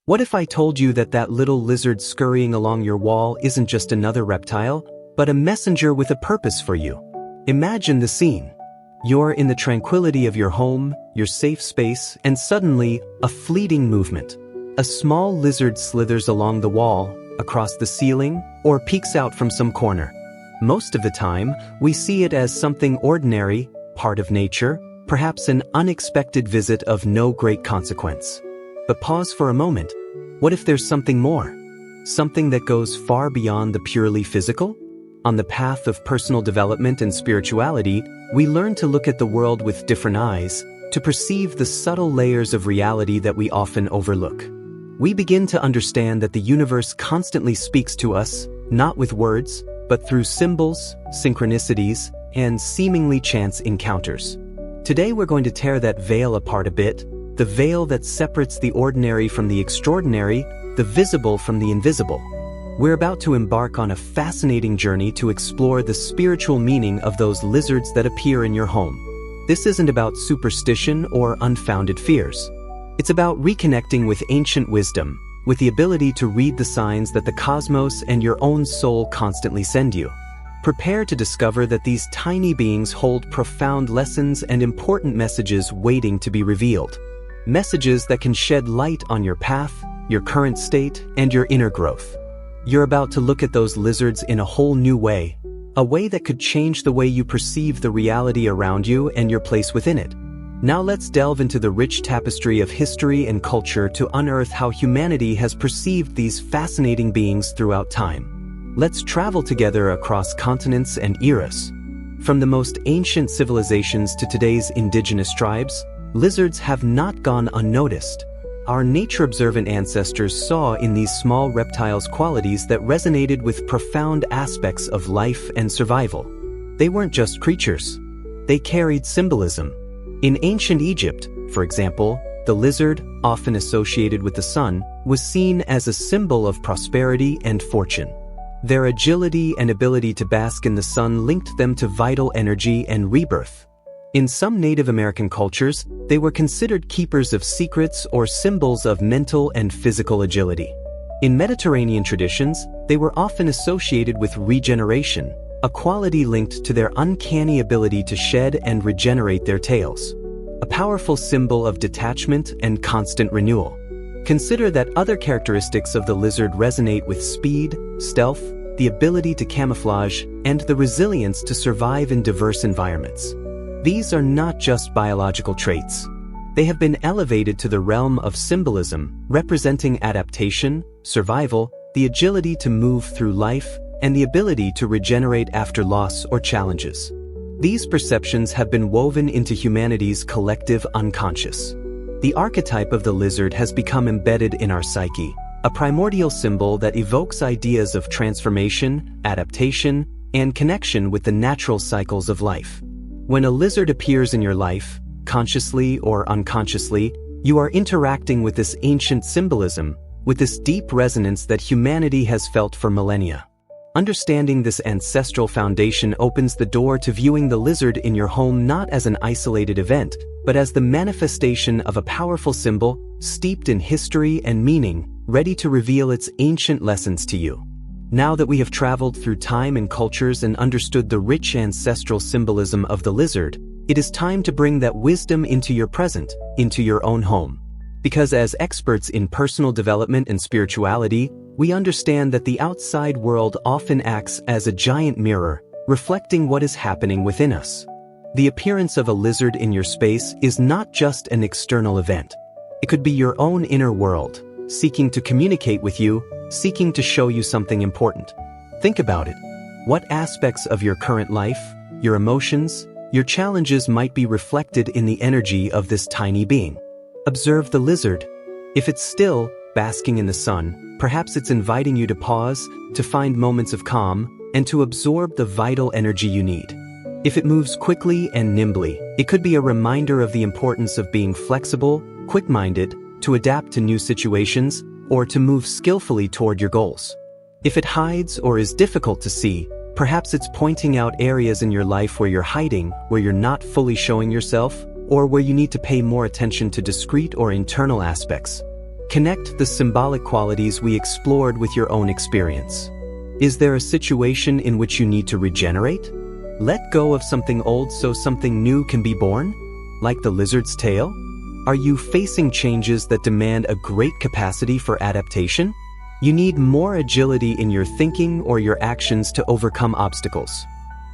What if I told you that that little lizard scurrying along your wall isn't just another reptile, but a messenger with a purpose for you? Imagine the scene. You're in the tranquility of your home, your safe space, and suddenly, a fleeting movement. A small lizard slithers along the wall, across the ceiling, or peeks out from some corner. Most of the time, we see it as something ordinary, part of nature, perhaps an unexpected visit of no great consequence. But pause for a moment. What if there's something more? Something that goes far beyond the purely physical? On the path of personal development and spirituality, we learn to look at the world with different eyes, to perceive the subtle layers of reality that we often overlook. We begin to understand that the universe constantly speaks to us, not with words, but through symbols, synchronicities, and seemingly chance encounters. Today we're going to tear that veil apart a bit, the veil that separates the ordinary from the extraordinary, the visible from the invisible. We're about to embark on a fascinating journey to explore the spiritual meaning of those lizards that appear in your home. This isn't about superstition or unfounded fears. It's about reconnecting with ancient wisdom, with the ability to read the signs that the cosmos and your own soul constantly send you. Prepare to discover that these tiny beings hold profound lessons and important messages waiting to be revealed. Messages that can shed light on your path, your current state, and your inner growth. You're about to look at those lizards in a whole new way, a way that could change the way you perceive the reality around you and your place within it. Now let's delve into the rich tapestry of history and culture to unearth how humanity has perceived these fascinating beings throughout time. Let's travel together across continents and eras. From the most ancient civilizations to today's indigenous tribes, lizards have not gone unnoticed. Our nature-observant ancestors saw in these small reptiles qualities that resonated with profound aspects of life and survival. They weren't just creatures. They carried symbolism. In ancient Egypt, for example, the lizard, often associated with the sun, was seen as a symbol of prosperity and fortune. Their agility and ability to bask in the sun linked them to vital energy and rebirth. In some Native American cultures, they were considered keepers of secrets or symbols of mental and physical agility. In Mediterranean traditions, they were often associated with regeneration, a quality linked to their uncanny ability to shed and regenerate their tails. A powerful symbol of detachment and constant renewal. Consider that other characteristics of the lizard resonate with speed, stealth, the ability to camouflage, and the resilience to survive in diverse environments. These are not just biological traits. They have been elevated to the realm of symbolism, representing adaptation, survival, the agility to move through life, and the ability to regenerate after loss or challenges. These perceptions have been woven into humanity's collective unconscious. The archetype of the lizard has become embedded in our psyche, a primordial symbol that evokes ideas of transformation, adaptation, and connection with the natural cycles of life. When a lizard appears in your life, consciously or unconsciously, you are interacting with this ancient symbolism, with this deep resonance that humanity has felt for millennia. Understanding this ancestral foundation opens the door to viewing the lizard in your home not as an isolated event, but as the manifestation of a powerful symbol, steeped in history and meaning, ready to reveal its ancient lessons to you. Now that we have traveled through time and cultures and understood the rich ancestral symbolism of the lizard, it is time to bring that wisdom into your present, into your own home. Because as experts in personal development and spirituality, we understand that the outside world often acts as a giant mirror, reflecting what is happening within us. The appearance of a lizard in your space is not just an external event. It could be your own inner world, seeking to communicate with you, seeking to show you something important. Think about it. What aspects of your current life, your emotions, your challenges might be reflected in the energy of this tiny being? Observe the lizard. If it's still, basking in the sun, perhaps it's inviting you to pause, to find moments of calm, and to absorb the vital energy you need. If it moves quickly and nimbly, it could be a reminder of the importance of being flexible, quick-minded, to adapt to new situations, or to move skillfully toward your goals. If it hides or is difficult to see, perhaps it's pointing out areas in your life where you're hiding, where you're not fully showing yourself, or where you need to pay more attention to discrete or internal aspects. Connect the symbolic qualities we explored with your own experience. Is there a situation in which you need to regenerate? Let go of something old so something new can be born? Like the lizard's tail? Are you facing changes that demand a great capacity for adaptation? You need more agility in your thinking or your actions to overcome obstacles.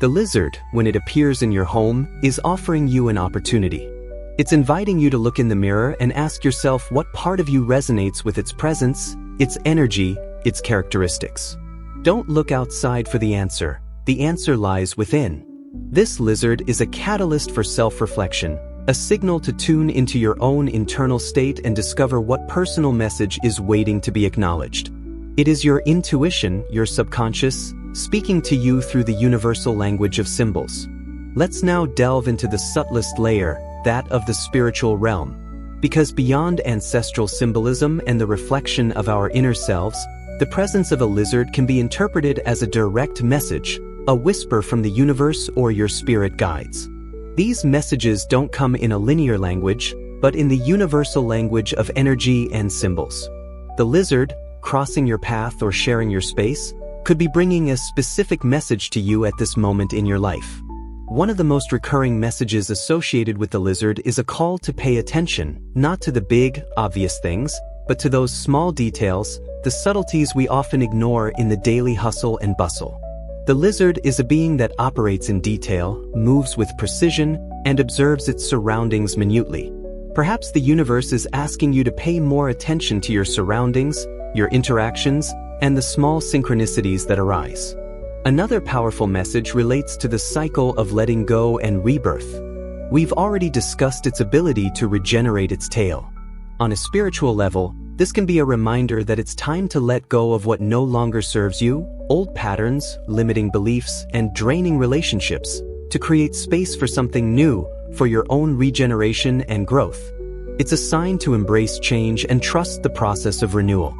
The lizard, when it appears in your home, is offering you an opportunity. It's inviting you to look in the mirror and ask yourself what part of you resonates with its presence, its energy, its characteristics. Don't look outside for the answer. The answer lies within. This lizard is a catalyst for self-reflection, a signal to tune into your own internal state and discover what personal message is waiting to be acknowledged. It is your intuition, your subconscious, speaking to you through the universal language of symbols. Let's now delve into the subtlest layer, that of the spiritual realm. Because beyond ancestral symbolism and the reflection of our inner selves, the presence of a lizard can be interpreted as a direct message, a whisper from the universe or your spirit guides. These messages don't come in a linear language, but in the universal language of energy and symbols. The lizard, crossing your path or sharing your space, could be bringing a specific message to you at this moment in your life. One of the most recurring messages associated with the lizard is a call to pay attention, not to the big, obvious things, but to those small details, the subtleties we often ignore in the daily hustle and bustle. The lizard is a being that operates in detail, moves with precision, and observes its surroundings minutely. Perhaps the universe is asking you to pay more attention to your surroundings, your interactions, and the small synchronicities that arise. Another powerful message relates to the cycle of letting go and rebirth. We've already discussed its ability to regenerate its tail. On a spiritual level, this can be a reminder that it's time to let go of what no longer serves you, old patterns, limiting beliefs, and draining relationships, to create space for something new, for your own regeneration and growth. It's a sign to embrace change and trust the process of renewal.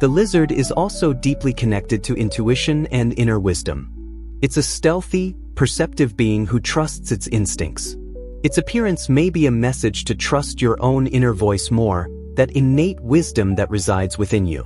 The lizard is also deeply connected to intuition and inner wisdom. It's a stealthy, perceptive being who trusts its instincts. Its appearance may be a message to trust your own inner voice more, that innate wisdom that resides within you.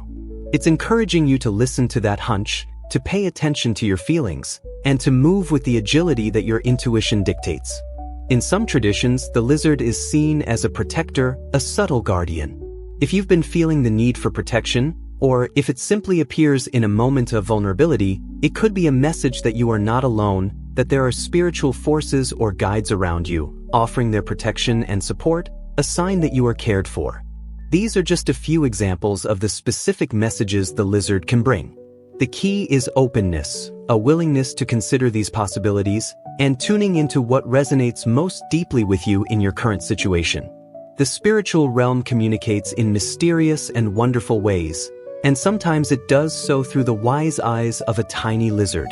It's encouraging you to listen to that hunch, to pay attention to your feelings, and to move with the agility that your intuition dictates. In some traditions, the lizard is seen as a protector, a subtle guardian. If you've been feeling the need for protection, or if it simply appears in a moment of vulnerability, it could be a message that you are not alone, that there are spiritual forces or guides around you, offering their protection and support, a sign that you are cared for. These are just a few examples of the specific messages the lizard can bring. The key is openness, a willingness to consider these possibilities, and tuning into what resonates most deeply with you in your current situation. The spiritual realm communicates in mysterious and wonderful ways, and sometimes it does so through the wise eyes of a tiny lizard.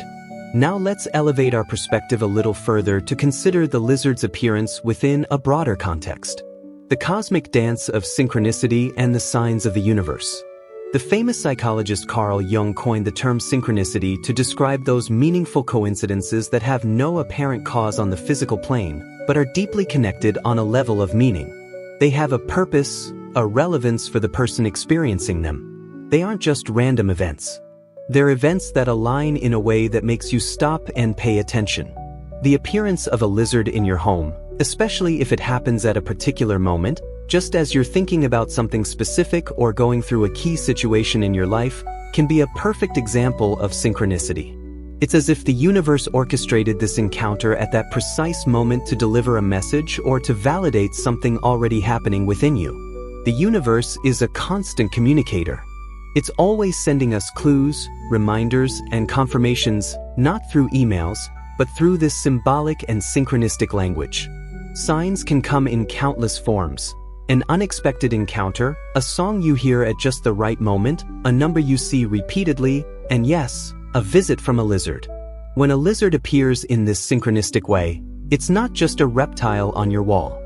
Now let's elevate our perspective a little further to consider the lizard's appearance within a broader context. The cosmic dance of synchronicity and the signs of the universe. The famous psychologist Carl Jung coined the term synchronicity to describe those meaningful coincidences that have no apparent cause on the physical plane, but are deeply connected on a level of meaning. They have a purpose, a relevance for the person experiencing them. They aren't just random events. They're events that align in a way that makes you stop and pay attention. The appearance of a lizard in your home, especially if it happens at a particular moment, just as you're thinking about something specific or going through a key situation in your life, can be a perfect example of synchronicity. It's as if the universe orchestrated this encounter at that precise moment to deliver a message or to validate something already happening within you. The universe is a constant communicator. It's always sending us clues, reminders, and confirmations, not through emails, but through this symbolic and synchronistic language. Signs can come in countless forms. An unexpected encounter, a song you hear at just the right moment, a number you see repeatedly, and yes, a visit from a lizard. When a lizard appears in this synchronistic way, it's not just a reptile on your wall.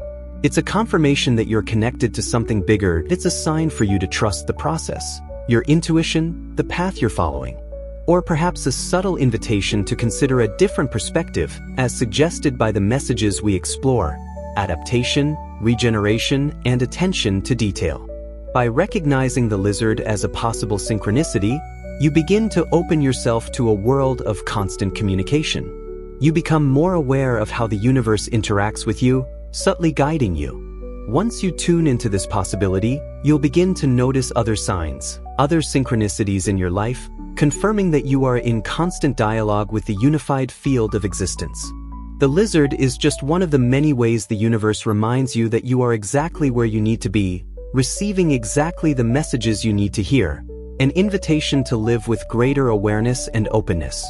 It's a confirmation that you're connected to something bigger. It's a sign for you to trust the process, your intuition, the path you're following. Or perhaps a subtle invitation to consider a different perspective, as suggested by the messages we explore: adaptation, regeneration, and attention to detail. By recognizing the lizard as a possible synchronicity, you begin to open yourself to a world of constant communication. You become more aware of how the universe interacts with you, subtly guiding you. Once you tune into this possibility, you'll begin to notice other signs, other synchronicities in your life, confirming that you are in constant dialogue with the unified field of existence. The lizard is just one of the many ways the universe reminds you that you are exactly where you need to be, receiving exactly the messages you need to hear, an invitation to live with greater awareness and openness.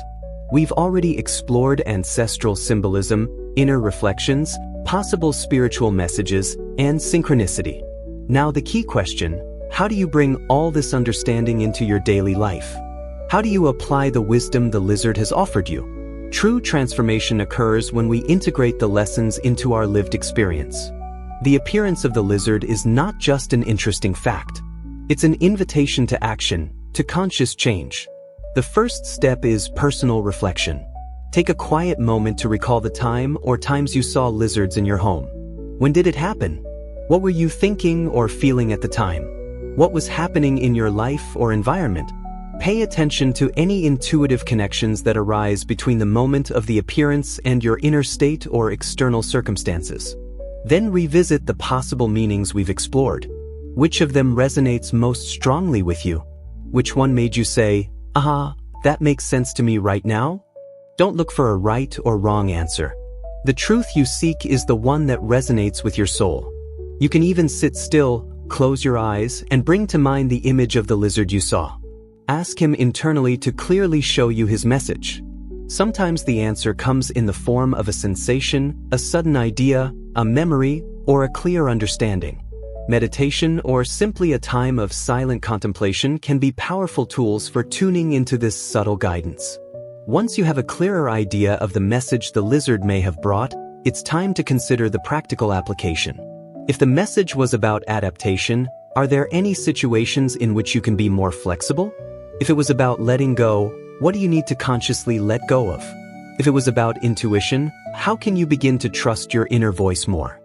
We've already explored ancestral symbolism, inner reflections, possible spiritual messages, and synchronicity. Now the key question: how do you bring all this understanding into your daily life? How do you apply the wisdom the lizard has offered you? True transformation occurs when we integrate the lessons into our lived experience. The appearance of the lizard is not just an interesting fact. It's an invitation to action, to conscious change. The first step is personal reflection. Take a quiet moment to recall the time or times you saw lizards in your home. When did it happen? What were you thinking or feeling at the time? What was happening in your life or environment? Pay attention to any intuitive connections that arise between the moment of the appearance and your inner state or external circumstances. Then revisit the possible meanings we've explored. Which of them resonates most strongly with you? Which one made you say, "Aha, that makes sense to me right now"? Don't look for a right or wrong answer. The truth you seek is the one that resonates with your soul. You can even sit still, close your eyes, and bring to mind the image of the lizard you saw. Ask him internally to clearly show you his message. Sometimes the answer comes in the form of a sensation, a sudden idea, a memory, or a clear understanding. Meditation or simply a time of silent contemplation can be powerful tools for tuning into this subtle guidance. Once you have a clearer idea of the message the lizard may have brought, it's time to consider the practical application. If the message was about adaptation, are there any situations in which you can be more flexible? If it was about letting go, what do you need to consciously let go of? If it was about intuition, how can you begin to trust your inner voice more?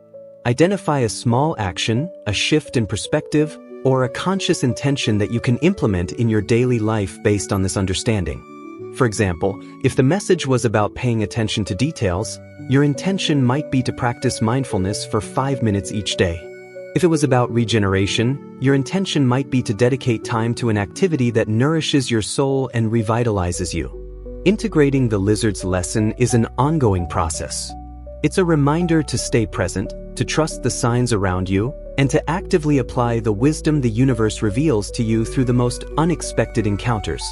Identify a small action, a shift in perspective, or a conscious intention that you can implement in your daily life based on this understanding. For example, if the message was about paying attention to details, your intention might be to practice mindfulness for 5 minutes each day. If it was about regeneration, your intention might be to dedicate time to an activity that nourishes your soul and revitalizes you. Integrating the lizard's lesson is an ongoing process. It's a reminder to stay present, to trust the signs around you, and to actively apply the wisdom the universe reveals to you through the most unexpected encounters.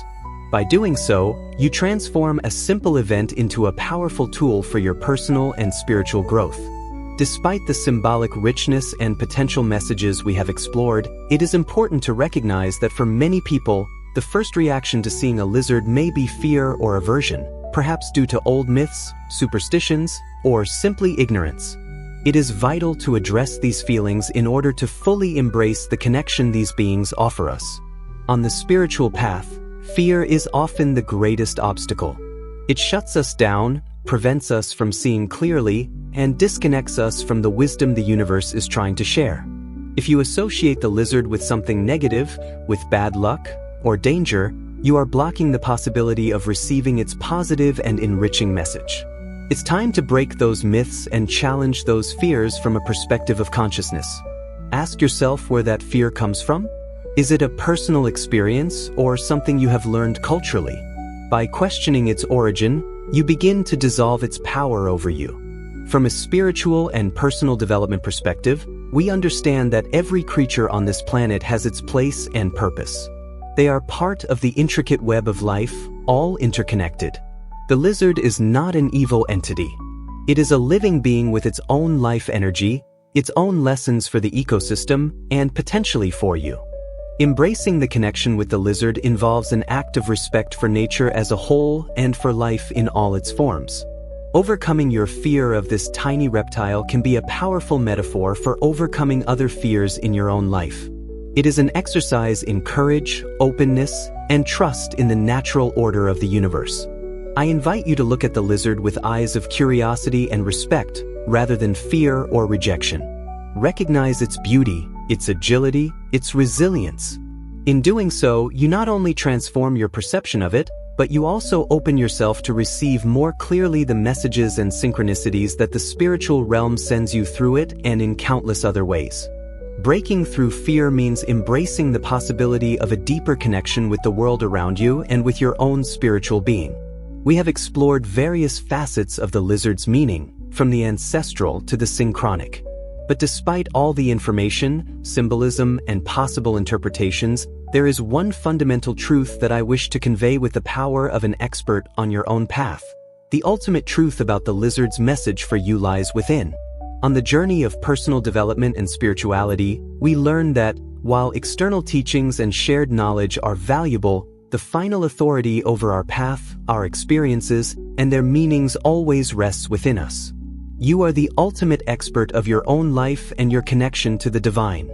By doing so, you transform a simple event into a powerful tool for your personal and spiritual growth. Despite the symbolic richness and potential messages we have explored, it is important to recognize that for many people, the first reaction to seeing a lizard may be fear or aversion, perhaps due to old myths, superstitions, or simply ignorance. It is vital to address these feelings in order to fully embrace the connection these beings offer us. On the spiritual path, fear is often the greatest obstacle. It shuts us down, prevents us from seeing clearly, and disconnects us from the wisdom the universe is trying to share. If you associate the lizard with something negative, with bad luck, or danger, you are blocking the possibility of receiving its positive and enriching message. It's time to break those myths and challenge those fears from a perspective of consciousness. Ask yourself where that fear comes from. Is it a personal experience or something you have learned culturally? By questioning its origin, you begin to dissolve its power over you. From a spiritual and personal development perspective, we understand that every creature on this planet has its place and purpose. They are part of the intricate web of life, all interconnected. The lizard is not an evil entity. It is a living being with its own life energy, its own lessons for the ecosystem, and potentially for you. Embracing the connection with the lizard involves an act of respect for nature as a whole and for life in all its forms. Overcoming your fear of this tiny reptile can be a powerful metaphor for overcoming other fears in your own life. It is an exercise in courage, openness, and trust in the natural order of the universe. I invite you to look at the lizard with eyes of curiosity and respect, rather than fear or rejection. Recognize its beauty, its agility, its resilience. In doing so, you not only transform your perception of it, but you also open yourself to receive more clearly the messages and synchronicities that the spiritual realm sends you through it and in countless other ways. Breaking through fear means embracing the possibility of a deeper connection with the world around you and with your own spiritual being. We have explored various facets of the lizard's meaning, from the ancestral to the synchronic. But despite all the information, symbolism, and possible interpretations, there is one fundamental truth that I wish to convey with the power of an expert on your own path. The ultimate truth about the lizard's message for you lies within. On the journey of personal development and spirituality, we learn that, while external teachings and shared knowledge are valuable, the final authority over our path, our experiences, and their meanings always rests within us. You are the ultimate expert of your own life and your connection to the divine.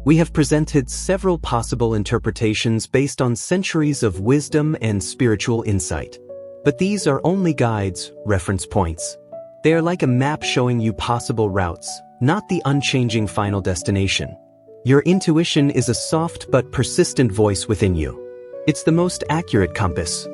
We have presented several possible interpretations based on centuries of wisdom and spiritual insight. But these are only guides, reference points. They are like a map showing you possible routes, not the unchanging final destination. Your intuition is a soft but persistent voice within you. It's the most accurate compass.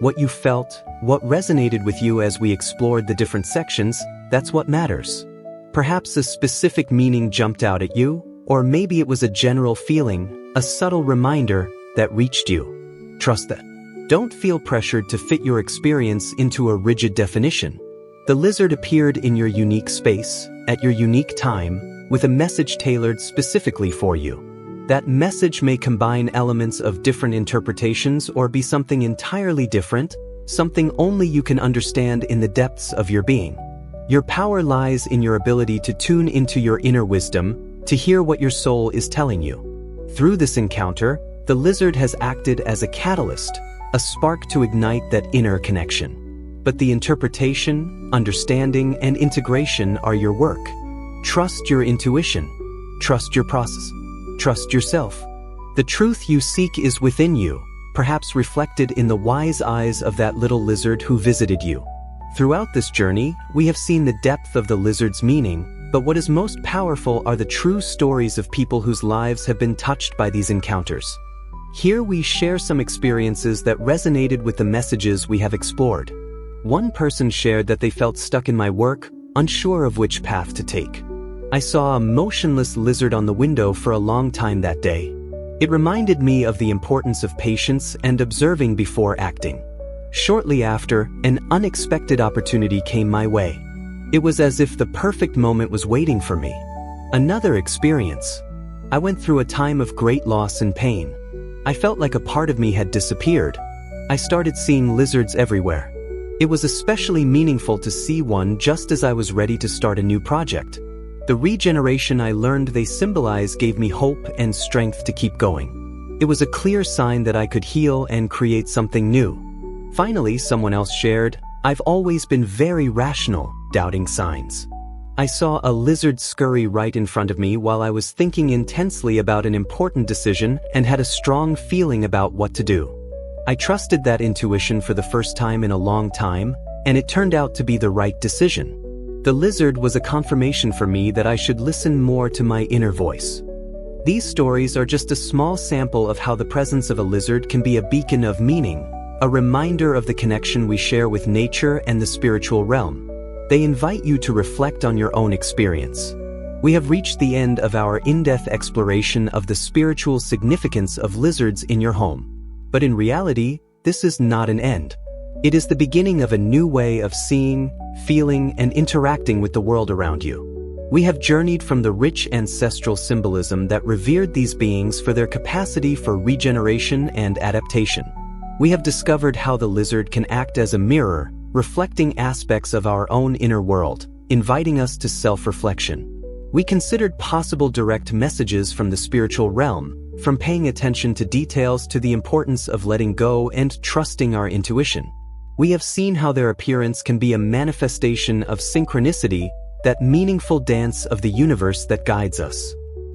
What you felt, what resonated with you as we explored the different sections, that's what matters. Perhaps a specific meaning jumped out at you, or maybe it was a general feeling, a subtle reminder that reached you. Trust that. Don't feel pressured to fit your experience into a rigid definition. The lizard appeared in your unique space, at your unique time, with a message tailored specifically for you. That message may combine elements of different interpretations or be something entirely different, something only you can understand in the depths of your being. Your power lies in your ability to tune into your inner wisdom, to hear what your soul is telling you. Through this encounter, the lizard has acted as a catalyst, a spark to ignite that inner connection. But the interpretation, understanding, and integration are your work. Trust your intuition. Trust your process. Trust yourself. The truth you seek is within you, perhaps reflected in the wise eyes of that little lizard who visited you. Throughout this journey, we have seen the depth of the lizard's meaning, but what is most powerful are the true stories of people whose lives have been touched by these encounters. Here we share some experiences that resonated with the messages we have explored. One person shared that they felt stuck in my work, unsure of which path to take. I saw a motionless lizard on the window for a long time that day. It reminded me of the importance of patience and observing before acting. Shortly after, an unexpected opportunity came my way. It was as if the perfect moment was waiting for me. Another experience. I went through a time of great loss and pain. I felt like a part of me had disappeared. I started seeing lizards everywhere. It was especially meaningful to see one just as I was ready to start a new project. The regeneration I learned they symbolize gave me hope and strength to keep going. It was a clear sign that I could heal and create something new. Finally, someone else shared, "I've always been very rational, doubting signs. I saw a lizard scurry right in front of me while I was thinking intensely about an important decision and had a strong feeling about what to do. I trusted that intuition for the first time in a long time, and it turned out to be the right decision. The lizard was a confirmation for me that I should listen more to my inner voice." These stories are just a small sample of how the presence of a lizard can be a beacon of meaning, a reminder of the connection we share with nature and the spiritual realm. They invite you to reflect on your own experience. We have reached the end of our in-depth exploration of the spiritual significance of lizards in your home. But in reality, this is not an end. It is the beginning of a new way of seeing, feeling, and interacting with the world around you. We have journeyed from the rich ancestral symbolism that revered these beings for their capacity for regeneration and adaptation. We have discovered how the lizard can act as a mirror, reflecting aspects of our own inner world, inviting us to self-reflection. We considered possible direct messages from the spiritual realm, from paying attention to details to the importance of letting go and trusting our intuition. We have seen how their appearance can be a manifestation of synchronicity, that meaningful dance of the universe that guides us.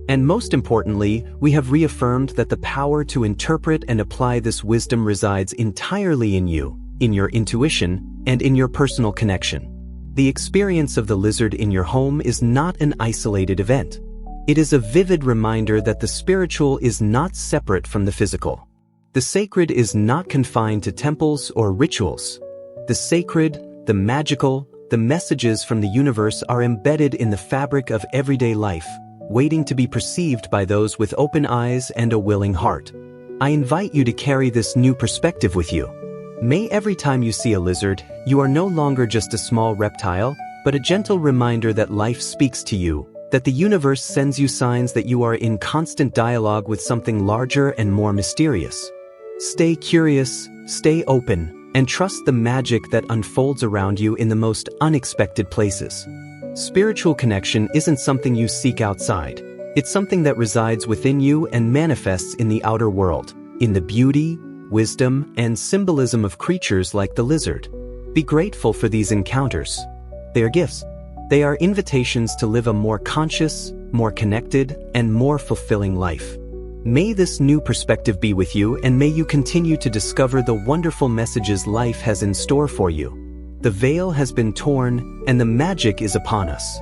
And most importantly, we have reaffirmed that the power to interpret and apply this wisdom resides entirely in you, in your intuition, and in your personal connection. The experience of the lizard in your home is not an isolated event. It is a vivid reminder that the spiritual is not separate from the physical. The sacred is not confined to temples or rituals. The sacred, the magical, the messages from the universe are embedded in the fabric of everyday life, waiting to be perceived by those with open eyes and a willing heart. I invite you to carry this new perspective with you. May every time you see a lizard, you are no longer just a small reptile, but a gentle reminder that life speaks to you, that the universe sends you signs that you are in constant dialogue with something larger and more mysterious. Stay curious, stay open, and trust the magic that unfolds around you in the most unexpected places. Spiritual connection isn't something you seek outside. It's something that resides within you and manifests in the outer world, in the beauty, wisdom, and symbolism of creatures like the lizard. Be grateful for these encounters. They are gifts. They are invitations to live a more conscious, more connected, and more fulfilling life. May this new perspective be with you, and may you continue to discover the wonderful messages life has in store for you. The veil has been torn, and the magic is upon us.